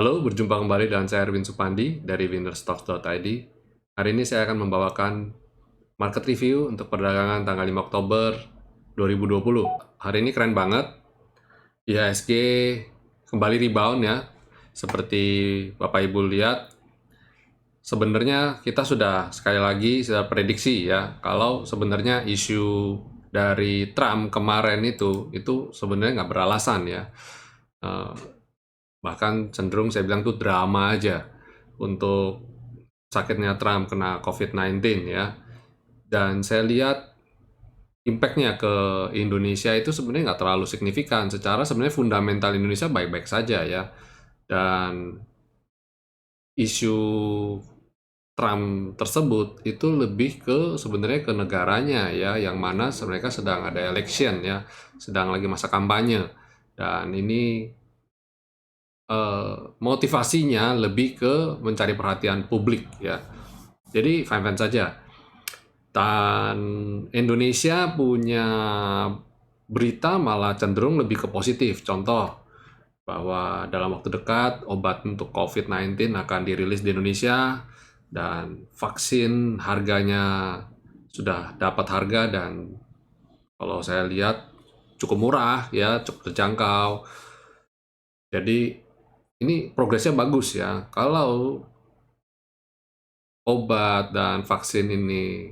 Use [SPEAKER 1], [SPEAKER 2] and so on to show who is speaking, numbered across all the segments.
[SPEAKER 1] Halo, berjumpa kembali dengan saya Erwin Supandi dari winnerstocks.id. Hari ini saya akan membawakan market review untuk perdagangan tanggal 5 Oktober 2020. Hari ini keren banget. IHSG kembali rebound ya. Seperti Bapak Ibu lihat, sebenarnya kita sudah sekali lagi sudah prediksi ya, kalau sebenarnya isu dari Trump kemarin itu sebenarnya nggak beralasan ya. Eh, Bahkan cenderung saya bilang tuh drama aja untuk sakitnya Trump kena COVID-19 ya. Dan saya lihat impact-nya ke Indonesia itu sebenarnya nggak terlalu signifikan. Secara sebenarnya fundamental Indonesia baik-baik saja ya. Dan isu Trump tersebut itu lebih ke sebenarnya ke negaranya ya, yang mana mereka sedang ada election ya, sedang lagi masa kampanye. Dan ini motivasinya lebih ke mencari perhatian publik ya. Jadi fine-fine saja. Dan Indonesia punya berita malah cenderung lebih ke positif. Contoh, bahwa dalam waktu dekat obat untuk COVID-19 akan dirilis di Indonesia dan vaksin harganya sudah dapat harga dan kalau saya lihat cukup murah ya, cukup terjangkau. Jadi ini progresnya bagus ya. Kalau obat dan vaksin ini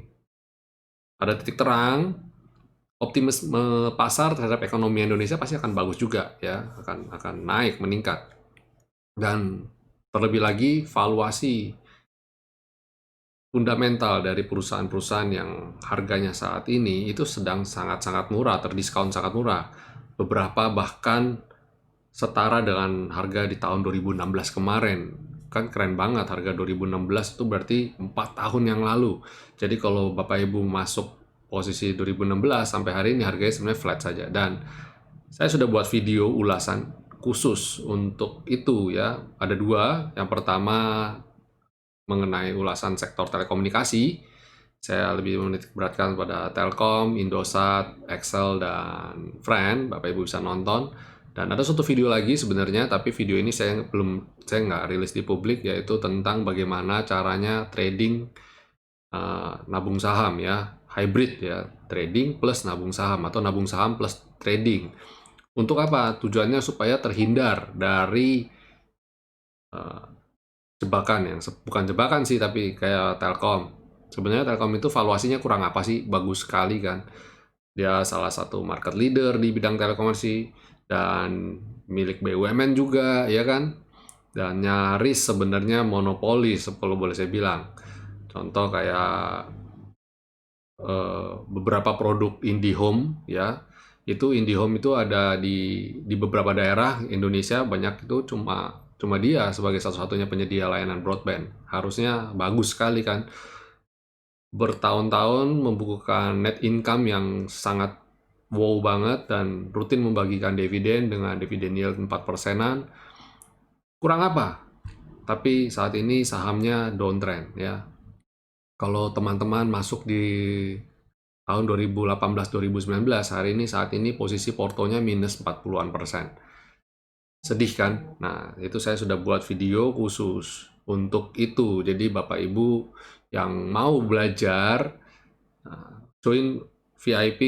[SPEAKER 1] ada titik terang, optimisme pasar terhadap ekonomi Indonesia pasti akan bagus juga ya, akan naik, meningkat. Dan terlebih lagi valuasi fundamental dari perusahaan-perusahaan yang harganya saat ini itu sedang sangat-sangat murah, terdiskon sangat murah. Beberapa bahkan setara dengan harga di tahun 2016 kemarin. Kan keren banget, harga 2016 itu berarti 4 tahun yang lalu. Jadi kalau Bapak Ibu masuk posisi 2016 sampai hari ini harganya sebenarnya flat saja. Dan saya sudah buat video ulasan khusus untuk itu ya. Ada dua. Yang pertama mengenai ulasan sektor telekomunikasi. Saya lebih menitik beratkan pada Telkom, Indosat, Excel, dan Friend. Bapak Ibu bisa nonton. Dan ada satu video lagi sebenarnya, tapi video ini saya nggak rilis di publik, yaitu tentang bagaimana caranya trading nabung saham ya, hybrid ya, trading plus nabung saham atau nabung saham plus trading. Untuk apa? Tujuannya supaya terhindar dari uh, jebakan yang bukan jebakan sih, tapi kayak Telkom. Sebenarnya Telkom itu valuasinya kurang apa sih? Bagus sekali kan. Dia salah satu market leader di bidang telekomunikasi dan milik BUMN juga, ya kan? Dan nyaris sebenarnya monopoli, kalau boleh saya bilang. Contoh kayak beberapa produk IndiHome ya. Itu IndiHome itu ada di beberapa daerah Indonesia, banyak itu cuma dia sebagai satu-satunya penyedia layanan broadband. Harusnya bagus sekali kan. Bertahun-tahun membukukan net income yang sangat wow banget dan rutin membagikan dividen dengan dividen yield 4%-an. Kurang apa? Tapi saat ini sahamnya downtrend ya. Kalau teman-teman masuk di tahun 2018-2019, hari ini saat ini posisi portonya minus 40-an persen. Sedih kan? Nah, itu saya sudah buat video khusus untuk itu. Jadi Bapak Ibu yang mau belajar, join VIP,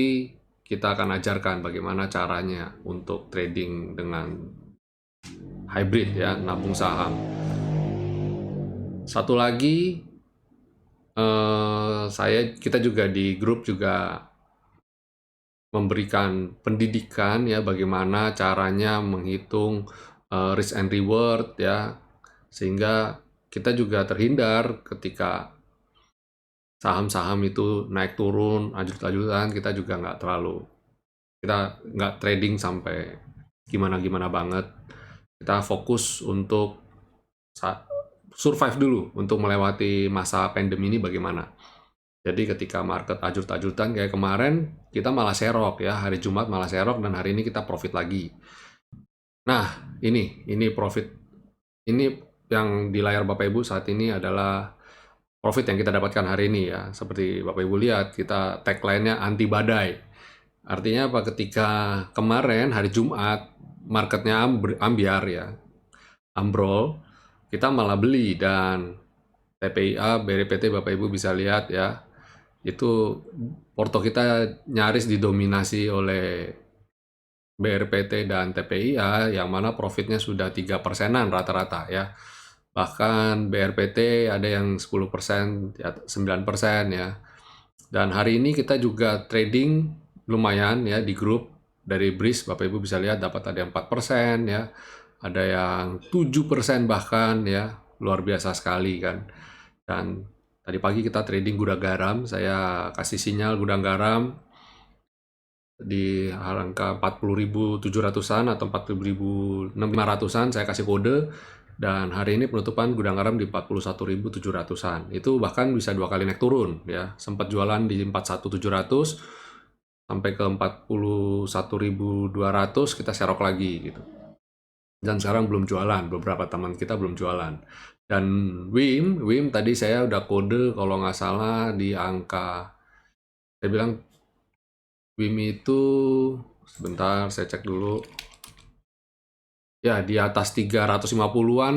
[SPEAKER 1] kita akan ajarkan bagaimana caranya untuk trading dengan hybrid ya, nabung saham. Satu lagi, kita juga di grup juga memberikan pendidikan ya, bagaimana caranya menghitung risk and reward ya, sehingga kita juga terhindar ketika saham-saham itu naik turun ajut-ajutan. Kita nggak trading sampai gimana-gimana banget. Kita fokus untuk survive dulu untuk melewati masa pandemi ini bagaimana. Jadi ketika market ajut-ajutan kayak kemarin, kita malah serok ya, hari Jumat malah serok dan hari ini kita profit lagi. Nah, ini profit. Ini yang di layar Bapak Ibu saat ini adalah profit yang kita dapatkan hari ini ya. Seperti Bapak Ibu lihat, kita tagline-nya anti badai. Artinya apa? Ketika kemarin hari Jumat marketnya ambiar ya. ambrol, kita malah beli. Dan TPIA, BRPT, Bapak Ibu bisa lihat ya, itu porto kita nyaris didominasi oleh BRPT dan TPIA, yang mana profitnya sudah 3%-an rata-rata ya. Bahkan BRPT ada yang 10%, ya 9% ya. Dan hari ini kita juga trading lumayan ya di grup dari BRIS, Bapak Ibu bisa lihat dapat ada yang 4% ya, ada yang 7% bahkan ya, luar biasa sekali kan. Dan tadi pagi kita trading gudang garam, saya kasih sinyal gudang garam di angka 40.700-an atau 40.500-an, saya kasih kode. Dan hari ini penutupan gudang garam di 41.700-an. Itu bahkan bisa 2 kali naik turun ya. Sempat jualan di 41.700 sampai ke 41.200, kita serok lagi gitu. Dan sekarang belum jualan, beberapa teman kita belum jualan. Dan WIM tadi saya udah kode kalau nggak salah di angka, saya bilang WIM itu, sebentar saya cek dulu. Ya, di atas 350-an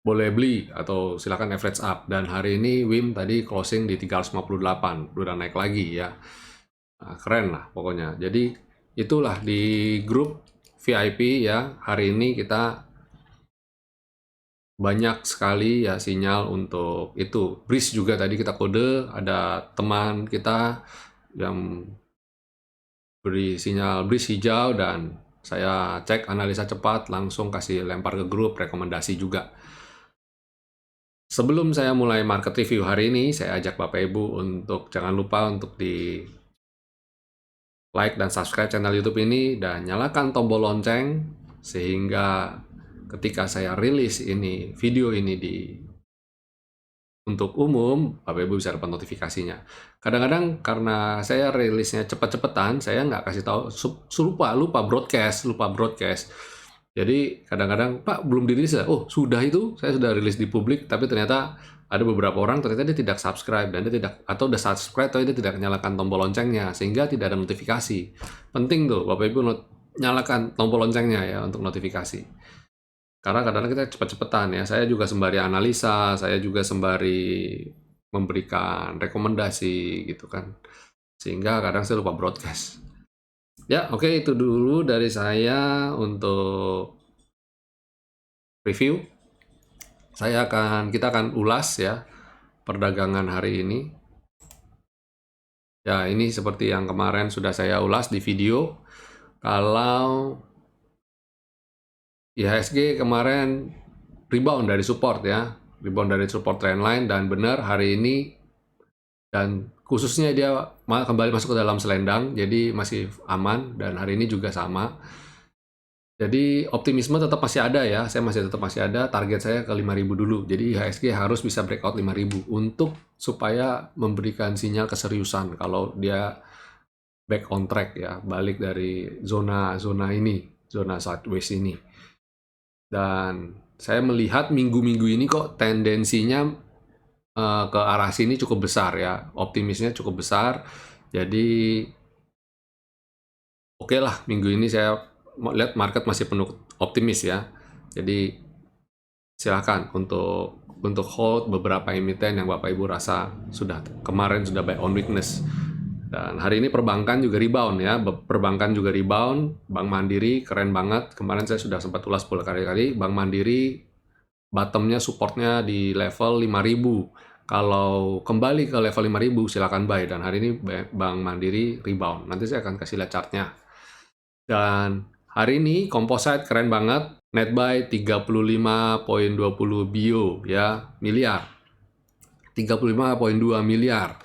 [SPEAKER 1] boleh beli atau silakan average up. Dan hari ini WIM tadi closing di 358, udah naik lagi ya. Nah, keren lah pokoknya. Jadi itulah di grup VIP ya, hari ini kita banyak sekali ya sinyal untuk itu. BRIS juga tadi kita kode, ada teman kita yang beri sinyal BRIS hijau, dan saya cek analisa cepat, langsung kasih lempar ke grup rekomendasi juga. Sebelum saya mulai market review hari ini, saya ajak Bapak Ibu untuk jangan lupa untuk di like dan subscribe channel YouTube ini dan nyalakan tombol lonceng sehingga ketika saya rilis ini video ini untuk umum, Bapak Ibu bisa dapat notifikasinya. Kadang-kadang karena saya rilisnya cepet-cepetan, saya nggak kasih tahu, lupa broadcast. Jadi kadang-kadang, Pak belum dirilis ya? Oh sudah, itu saya sudah rilis di publik, tapi ternyata ada beberapa orang ternyata dia tidak subscribe, dan dia tidak, atau udah subscribe tapi dia tidak nyalakan tombol loncengnya sehingga tidak ada notifikasi. Penting tuh Bapak Ibu nyalakan tombol loncengnya ya untuk notifikasi. Karena kadang-kadang kita cepet-cepetan ya, saya juga sembari analisa, saya juga sembari memberikan rekomendasi gitu kan, sehingga kadang saya lupa broadcast. Ya oke, itu dulu dari saya untuk review. Kita akan ulas ya perdagangan hari ini. Ya ini seperti yang kemarin sudah saya ulas di video. Kalau IHSG kemarin rebound dari support ya, rebound dari support trendline, dan benar hari ini, dan khususnya dia kembali masuk ke dalam selendang, jadi masih aman, dan hari ini juga sama. Jadi optimisme tetap masih ada ya, saya tetap masih ada, target saya ke 5.000 dulu. Jadi IHSG harus bisa breakout 5.000 untuk supaya memberikan sinyal keseriusan kalau dia back on track ya, balik dari zona ini, zona sideways ini. Dan saya melihat minggu-minggu ini kok tendensinya ke arah sini cukup besar ya, optimisnya cukup besar. Jadi oke lah, minggu ini saya lihat market masih penuh optimis ya. Jadi silakan untuk hold beberapa emiten yang Bapak Ibu rasa kemarin sudah buy on weakness. Dan hari ini perbankan juga rebound ya, perbankan juga rebound. Bank Mandiri keren banget, kemarin saya sudah sempat ulas berkali-kali. Bank Mandiri bottomnya, supportnya di level 5.000. Kalau kembali ke level 5.000 silakan buy, dan hari ini Bank Mandiri rebound. Nanti saya akan kasih lihat chartnya. Dan hari ini composite keren banget, net buy 35.20 bio ya, miliar. 35.2 miliar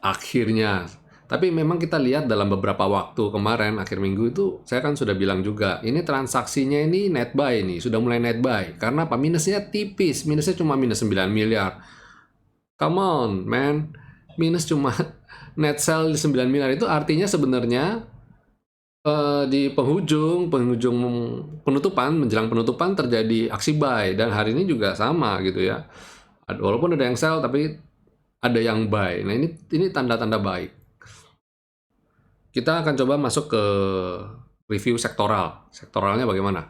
[SPEAKER 1] akhirnya. Tapi memang kita lihat dalam beberapa waktu kemarin, akhir minggu itu, saya kan sudah bilang juga, ini transaksinya ini net buy nih, sudah mulai net buy. Karena apa? Minusnya tipis, minusnya cuma minus 9 miliar. Come on, man. Minus cuma net sell 9 miliar, itu artinya sebenarnya di penghujung penutupan, menjelang penutupan terjadi aksi buy, dan hari ini juga sama gitu ya. Walaupun ada yang sell, tapi ada yang buy. Nah ini tanda-tanda baik. Kita akan coba masuk ke review sektoral. Sektoralnya bagaimana?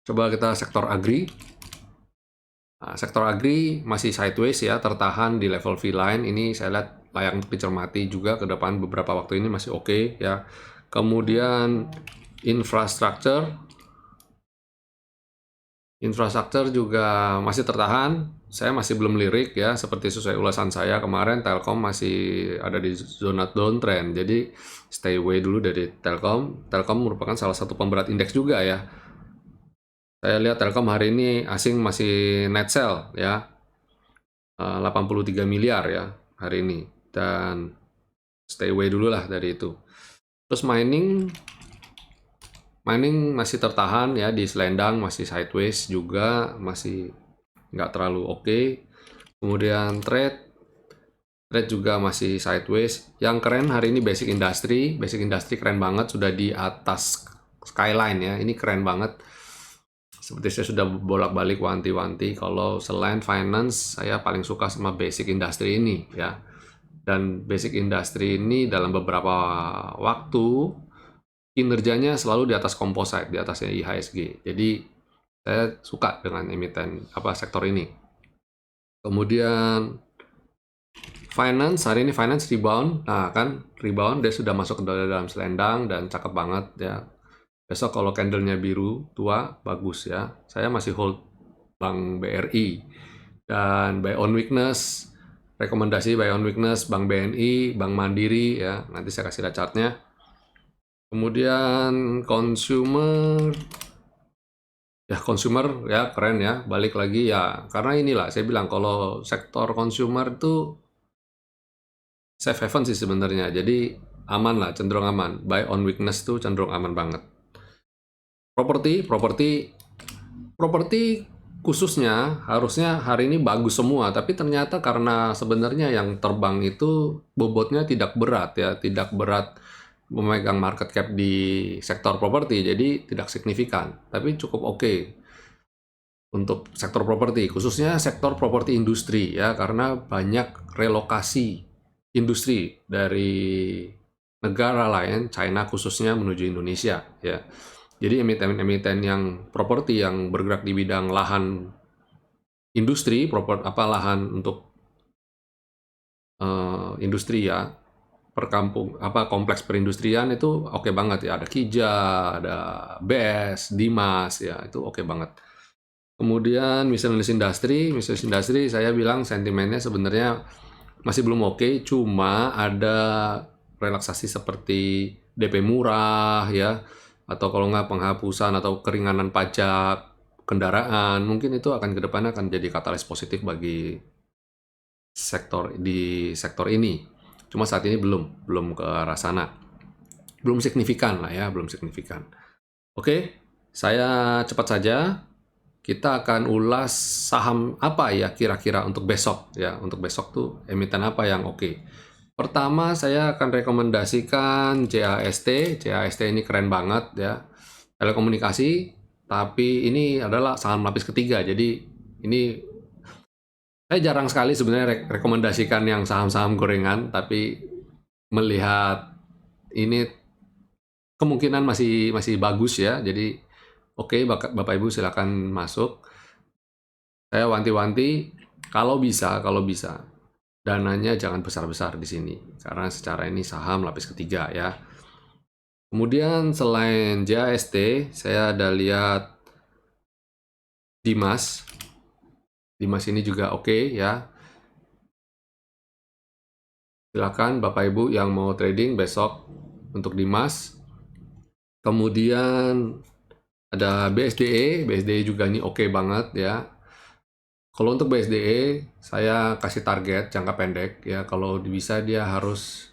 [SPEAKER 1] Coba kita sektor agri. Nah, sektor agri masih sideways ya, tertahan di level V-line. Ini saya lihat layak untuk dicermati juga ke depan, beberapa waktu ini masih oke ya. Kemudian infrastruktur juga masih tertahan. Saya masih belum lirik ya, seperti sesuai ulasan saya kemarin, Telkom masih ada di zona downtrend. Jadi stay away dulu dari Telkom. Telkom merupakan salah satu pemberat indeks juga ya. Saya lihat Telkom hari ini asing masih net sell ya, 83 miliar ya hari ini, dan stay away dulu lah dari itu. Terus mining masih tertahan ya di selendang, masih sideways juga, masih nggak terlalu oke. Kemudian trade juga masih sideways. Yang keren hari ini basic industry keren banget, sudah di atas skyline ya, ini keren banget. Seperti saya sudah bolak-balik wanti-wanti, kalau selain finance, saya paling suka sama basic industry ini ya. Dan basic industry ini dalam beberapa waktu kinerjanya selalu di atas composite, di atasnya IHSG. Jadi saya suka dengan emiten sektor ini. Kemudian finance, hari ini finance rebound. Nah kan rebound, dia sudah masuk ke dalam selendang dan cakep banget ya. Besok kalau candlenya biru tua, bagus ya. Saya masih hold Bank BRI. Dan buy on weakness, rekomendasi buy on weakness Bank BNI, Bank Mandiri ya. Nanti saya kasih lihat chartnya. Kemudian consumer ya keren ya, balik lagi ya. Karena inilah saya bilang kalau sektor consumer itu safe haven sih sebenarnya. Jadi aman lah, cenderung aman. Buy on weakness tuh cenderung aman banget. Properti khususnya harusnya hari ini bagus semua, tapi ternyata karena sebenarnya yang terbang itu bobotnya tidak berat ya, tidak berat memegang market cap di sektor properti, jadi tidak signifikan, tapi cukup oke untuk sektor properti, khususnya sektor properti industri ya, karena banyak relokasi industri dari negara lain, China khususnya menuju Indonesia ya. Jadi emiten-emiten yang properti yang bergerak di bidang lahan industri, lahan untuk industri ya, kompleks perindustrian itu oke banget ya. Ada Kija, ada BES, Dimas ya, itu oke banget. Kemudian miscellaneous industry saya bilang sentimennya sebenarnya masih belum oke, cuma ada relaksasi seperti DP murah ya, atau kalau nggak penghapusan atau keringanan pajak kendaraan, mungkin itu akan ke depannya akan jadi katalis positif bagi sektor ini. Cuma saat ini belum ke arah sana. Belum signifikan lah ya, belum signifikan. Oke, saya cepat saja. Kita akan ulas saham apa ya kira-kira untuk besok ya. Untuk besok tuh emiten apa yang oke. Pertama saya akan rekomendasikan JAST. JAST ini keren banget ya. Telekomunikasi, tapi ini adalah saham lapis ketiga. Jadi ini saya jarang sekali sebenarnya rekomendasikan yang saham-saham gorengan, tapi melihat ini kemungkinan masih bagus ya. Jadi oke, Bapak Ibu silakan masuk. Saya wanti-wanti kalau bisa dananya jangan besar-besar di sini karena secara ini saham lapis ketiga ya. Kemudian selain JAST, saya ada lihat Dimas. Dimas ini juga oke ya. Silakan Bapak Ibu yang mau trading besok untuk Dimas. Kemudian ada BSDE juga ini oke banget ya. Kalau untuk BSDE saya kasih target jangka pendek ya, kalau bisa dia harus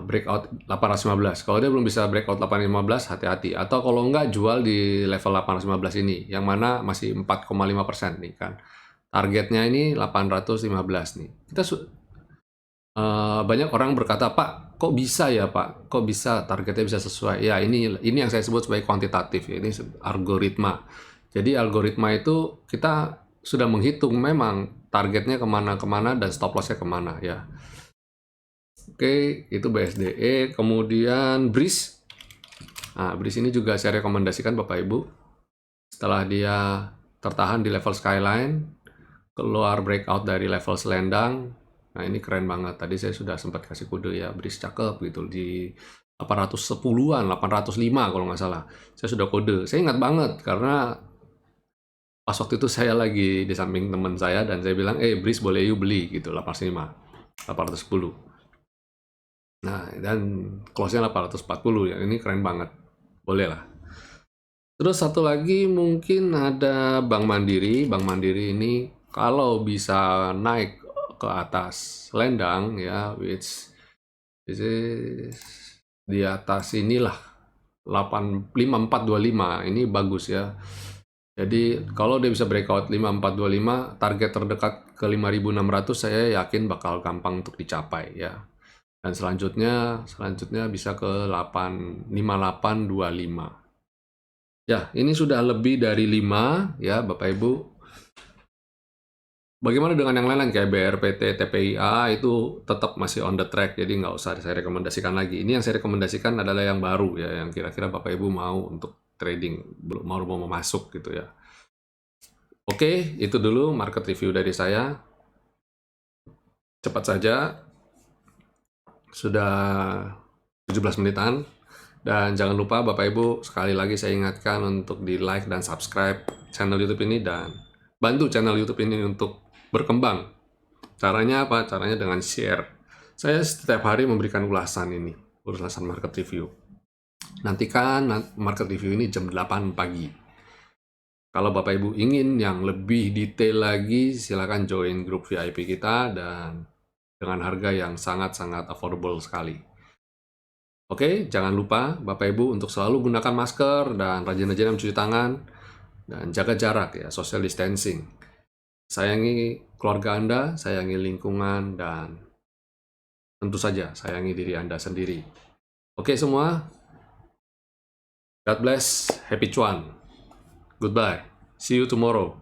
[SPEAKER 1] breakout 815. Kalau dia belum bisa breakout 815, hati-hati. Atau kalau enggak jual di level 815 ini, yang mana masih 4,5% nih kan. Targetnya ini 815 nih. Banyak orang berkata, Pak, kok bisa ya Pak? Kok bisa targetnya bisa sesuai? Ya ini yang saya sebut sebagai kuantitatif. Ya. Ini algoritma. Jadi algoritma itu kita sudah menghitung memang targetnya kemana-kemana dan stop lossnya kemana ya. Oke, itu BSDE. Kemudian BRIS. Nah, BRIS ini juga saya rekomendasikan Bapak Ibu. Setelah dia tertahan di level skyline, keluar breakout dari level selendang. Nah, ini keren banget. Tadi saya sudah sempat kasih kode ya, breeze cakep gitu di 810-an, 805 kalau nggak salah. Saya sudah kode. Saya ingat banget karena pas waktu itu saya lagi di samping teman saya dan saya bilang, breeze boleh you beli gitu, 805, 810. Nah, dan close-nya 840 ya. Ini keren banget. Boleh lah. Terus satu lagi mungkin ada Bank Mandiri. Bank Mandiri ini kalau bisa naik ke atas selendang ya, which is di atas inilah 5425 ini bagus ya. Jadi kalau dia bisa breakout 5425, target terdekat ke 5600 saya yakin bakal gampang untuk dicapai ya. Dan selanjutnya bisa ke 5825. Ya, ini sudah lebih dari 5 ya Bapak Ibu. Bagaimana dengan yang lain kayak BRPT, TPIA itu tetap masih on the track, jadi nggak usah saya rekomendasikan lagi. Ini yang saya rekomendasikan adalah yang baru ya, yang kira-kira Bapak Ibu mau untuk trading, belum mau masuk gitu ya. Oke, itu dulu market review dari saya. Cepat saja, sudah 17 menitan. Dan jangan lupa Bapak Ibu, sekali lagi saya ingatkan untuk di like dan subscribe channel YouTube ini dan bantu channel YouTube ini untuk berkembang. Caranya apa? Caranya dengan share. Saya setiap hari memberikan ulasan market review. Nantikan market review ini jam 8 pagi. Kalau Bapak Ibu ingin yang lebih detail lagi, silakan join grup VIP kita dan dengan harga yang sangat-sangat affordable sekali. Oke, jangan lupa Bapak Ibu untuk selalu gunakan masker dan rajin-rajin mencuci tangan dan jaga jarak ya, social distancing. Sayangi keluarga Anda, sayangi lingkungan, dan tentu saja sayangi diri Anda sendiri. Oke semua, God bless, happy cuan. Goodbye, see you tomorrow.